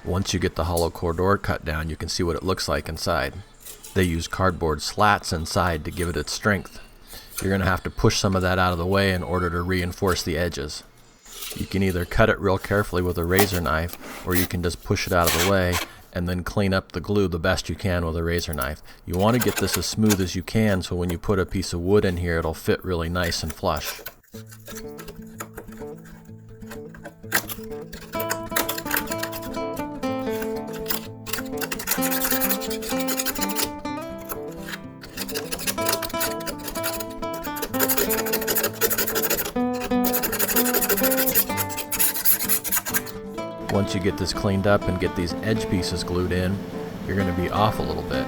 Once you get the hollow core door cut down, you can see what it looks like inside. They use cardboard slats inside to give it its strength. You're going to have to push some of that out of the way in order to reinforce the edges. You can either cut it real carefully with a razor knife, or you can just push it out of the way and then clean up the glue the best you can with a razor knife. You want to get this as smooth as you can so when you put a piece of wood in here it'll fit really nice and flush. Once you get this cleaned up and get these edge pieces glued in, you're going to be off a little bit.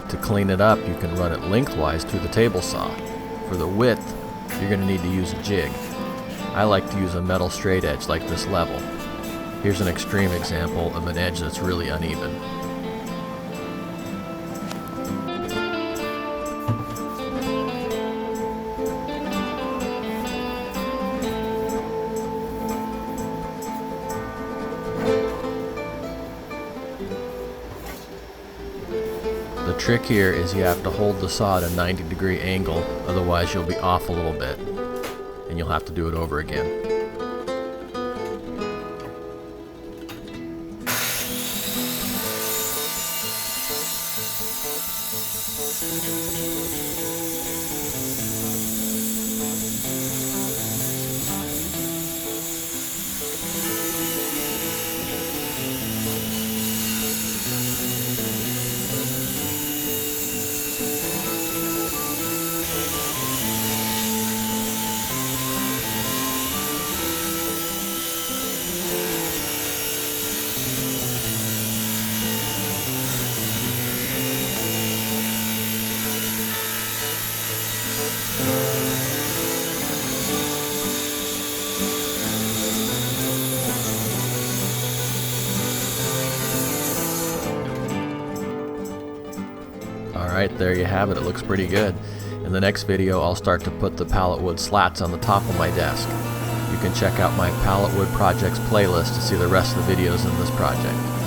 To clean it up, you can run it lengthwise through the table saw. For the width, you're going to need to use a jig. I like to use a metal straight edge like this level. Here's an extreme example of an edge that's really uneven. The trick here is you have to hold the saw at a 90-degree angle, otherwise you'll be off a little bit, and you'll have to do it over again. Alright, there you have it. It looks pretty good. In the next video, I'll start to put the pallet wood slats on the top of my desk. You can check out my pallet wood projects playlist to see the rest of the videos in this project.